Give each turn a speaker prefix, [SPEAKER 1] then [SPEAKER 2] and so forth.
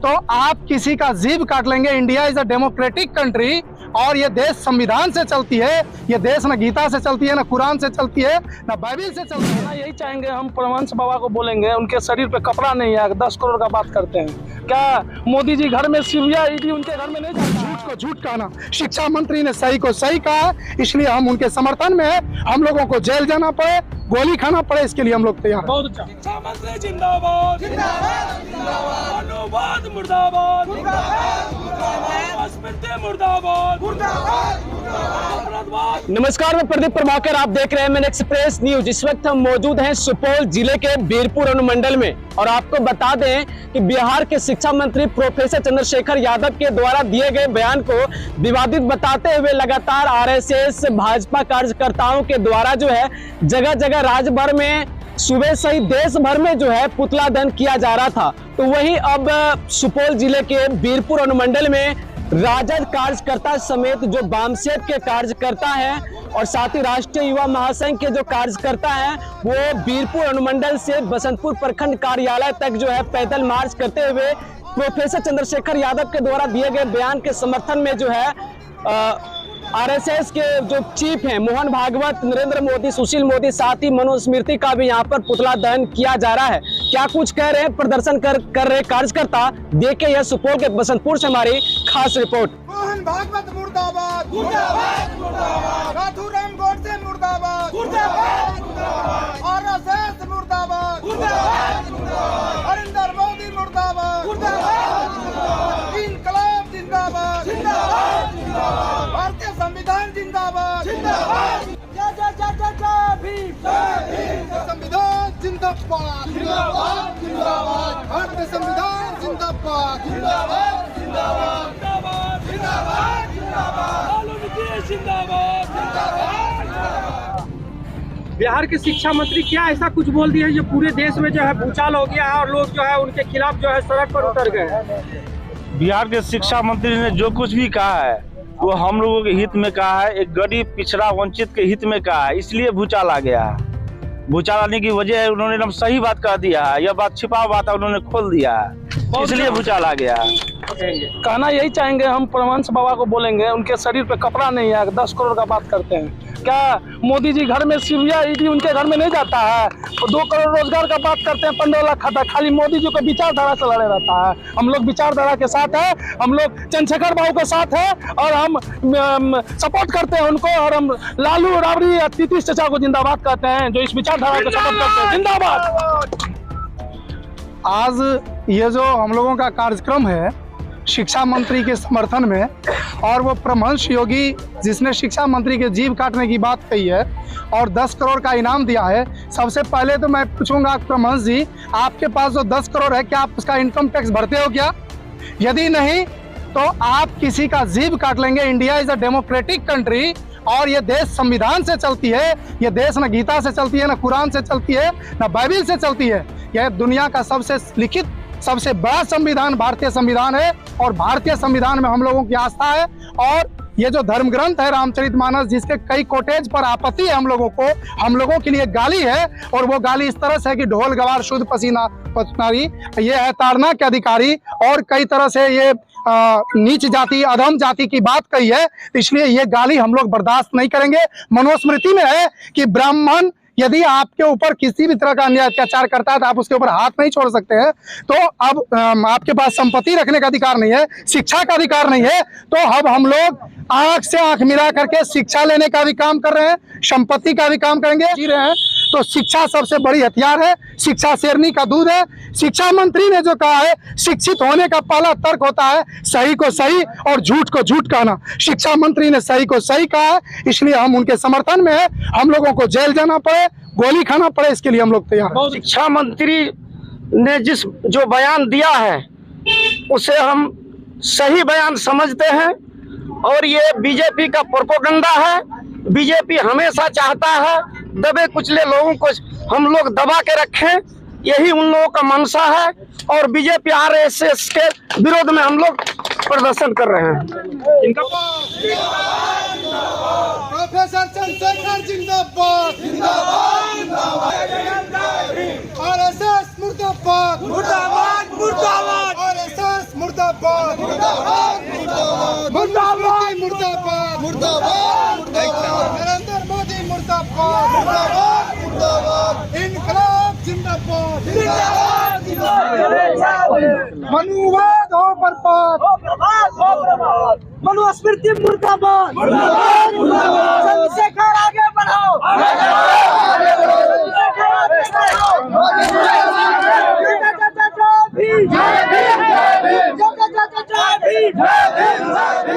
[SPEAKER 1] तो आप किसी का जीभ काट लेंगे। India is a democratic country और ये देश संविधान से चलती है। ये देश न गीता से चलती है, न कुरान से चलती है, न बाइबिल से चलती है।
[SPEAKER 2] ना यही चाहेंगे हम परमहंस बाबा को बोलेंगे, उनके शरीर पे कपड़ा नहीं है, 10 करोड़ का बात करते हैं। क्या मोदी जी घर में सीबीआई ईडी उनके घर में नहीं जाता?
[SPEAKER 1] झूठ को झूठ कहना। शिक्षा मंत्री ने सही को सही कहा, इसलिए हम उनके समर्थन में है। हम लोगों को जेल जाना पड़े, गोली खाना पड़े, इसके लिए हम लोग तैयार हैं।
[SPEAKER 2] बहुत अच्छा। शिक्षा मंत्री जिंदाबाद, अनुवाद मुर्दाबाद, मुर्दाबाद।
[SPEAKER 3] नमस्कार, मैं प्रदीप प्रभाकर, आप देख रहे हैं मैन एक्सप्रेस न्यूज। इस वक्त हम मौजूद हैं सुपौल जिले के बीरपुर अनुमंडल में और आपको बता दें कि बिहार के शिक्षा मंत्री प्रोफेसर चंद्रशेखर यादव के द्वारा दिए गए बयान को विवादित बताते हुए लगातार आरएसएस भाजपा कार्यकर्ताओं के द्वारा जो है जगह जगह राज्य भर में सुबह से ही देश भर में जो है पुतला दहन किया जा रहा था। तो वही अब सुपौल जिले के बीरपुर अनुमंडल में राजद कार्यकर्ता समेत जो वामसेप के कार्यकर्ता हैं और साथ ही राष्ट्रीय युवा महासंघ के जो कार्यकर्ता हैं वो बीरपुर अनुमंडल से बसंतपुर प्रखंड कार्यालय तक जो है पैदल मार्च करते हुए प्रोफेसर चंद्रशेखर यादव के द्वारा दिए गए बयान के समर्थन में जो है आरएसएस के जो चीफ हैं मोहन भागवत, नरेंद्र मोदी, सुशील मोदी, साथ ही मनुस्मृति का भी यहाँ पर पुतला दहन किया जा रहा है। क्या कुछ कह रहे हैं प्रदर्शन कर रहे कार्यकर्ता, देखे यह सुपौल के बसंतपुर से हमारी खास रिपोर्ट।
[SPEAKER 4] मोहन भागवत मुर्दाबाद, मुर्दाबाद, मुर्दाबाद। राधुराम गोडसे मुर्दाबाद, मुर्दाबाद, मुर्दाबाद। आरएसएस मुर्दाबाद, मुर्दाबाद, मुर्दाबाद। नरेंद्र मोदी मुर्दाबाद, मुर्दाबाद, मुर्दाबाद। इनकलाब जिंदाबाद, जिंदाबाद, जिंदाबाद। भारतीय संविधान जिंदाबाद, जिंदाबाद। जय जय जय जय जय भीम, जय भीम। संविधान जिंदाबाद, जिंदाबाद, जिंदाबाद। भारतीय संविधान जिंदाबाद, जिंदाबाद, जिंदाबाद।
[SPEAKER 5] बिहार के शिक्षा मंत्री क्या ऐसा कुछ बोल दिया है जो पूरे देश में जो है भूचाल हो गया है और लोग जो है उनके खिलाफ जो है सड़क पर उतर गए हैं?
[SPEAKER 6] बिहार के शिक्षा मंत्री ने जो कुछ भी कहा है वो हम लोगों के हित में कहा है, एक गरीब पिछड़ा वंचित के हित में कहा है, इसलिए भूचाल आ गया है। भूचाल आने की वजह है उन्होंने एकदम सही बात कह दिया है, यह बात छिपा हुआ था उन्होंने खोल दिया है, इसलिए भूचाल आ गया है।
[SPEAKER 2] कहना यही चाहेंगे हम परमहंस बाबा को बोलेंगे, उनके शरीर पे कपड़ा नहीं है, 10 करोड़ का बात करते हैं। क्या मोदी जी घर में सीबीआई ईडी उनके घर में नहीं जाता है? 2 करोड़ रोजगार का बात करते हैं, 15 लाख खाता। खाली मोदी जी को विचारधारा से लड़े रहता है। हम लोग विचारधारा के साथ है, हम लोग चंद्रशेखर बाबू के साथ है और हम सपोर्ट करते हैं उनको। और हम लालू राबड़ी या नीतीश चाचा को जिंदाबाद कहते हैं जो इस विचारधारा को सपोर्ट करते हैं। जिंदाबाद।
[SPEAKER 1] आज ये जो हम लोगों का कार्यक्रम है शिक्षा मंत्री के समर्थन में, और वो परमहंस योगी जिसने शिक्षा मंत्री के जीभ काटने की बात कही है और 10 करोड़ का इनाम दिया है। सबसे पहले तो मैं पूछूंगा परमहंस जी, आपके पास जो 10 करोड़ है क्या आप उसका इनकम टैक्स भरते हो क्या? यदि नहीं तो आप किसी का जीभ काट लेंगे। India is a democratic country और ये देश संविधान से चलती है। ये देश न गीता से चलती है, न कुरान से चलती है, न बाइबिल से चलती है। यह दुनिया का सबसे लिखित सबसे बड़ा संविधान भारतीय संविधान है और भारतीय संविधान में हम लोगों की आस्था है। और ये जो धर्म ग्रंथ है रामचरितमानस, जिसके कई कोटेज पर आपत्ति है हम लोगों के लिए गाली है, और वो गाली इस तरह से है कि ढोल गवार शुद्ध पसीना पसीनारी, ये है ताड़ना के अधिकारी, और कई तरह से ये नीच जाति अधम जाति की बात कही है। इसलिए ये गाली हम लोग बर्दाश्त नहीं करेंगे। मनुस्मृति में है कि ब्राह्मण यदि आपके ऊपर किसी भी तरह का अन्याय अत्याचार करता है तो आप उसके ऊपर हाथ नहीं छोड़ सकते हैं। तो अब आपके पास संपत्ति रखने का अधिकार नहीं है, शिक्षा का अधिकार नहीं है, तो अब हम लोग आंख से आंख मिला करके शिक्षा लेने का भी काम कर रहे हैं, संपत्ति का भी काम करेंगे, जी रहे हैं। तो शिक्षा सबसे बड़ी हथियार है, शिक्षा शेरनी का दूध है। शिक्षा मंत्री ने जो कहा है, शिक्षित होने का पहला तर्क होता है सही को सही और झूठ को झूठ कहना। शिक्षा मंत्री ने सही को सही कहा है, इसलिए हम उनके समर्थन में है। हम लोगों को जेल जाना पड़े, गोली खाना पड़े, इसके लिए हम लोग तैयार हैं।
[SPEAKER 5] शिक्षा मंत्री ने जिस जो बयान दिया है उसे हम सही बयान समझते हैं और ये बीजेपी का प्रोपेगेंडा है। बीजेपी हमेशा चाहता है दबे कुचले लोगों को हम लोग दबा के रखें, यही उन लोगों का मंशा है और बीजेपी आरएसएस के विरोध में हम लोग प्रदर्शन कर रहे हैं। इनका
[SPEAKER 4] प्रोफेसर चंद्रशेखर जिंदाबाद, जिंदाबाद, जिंदाबाद। आरएसएस मुर्दाबाद, मुर्दाबाद, मुर्दाबाद। आरएसएस मनुवाद हो बर्बाद, मनुस्मृति मुर्दाबाद, चंद्रशेखर आगे बढ़ाओ, जय भीम, जय भीम, जय भीम, जय भीम, जय भीम, जय भीम, जय भीम,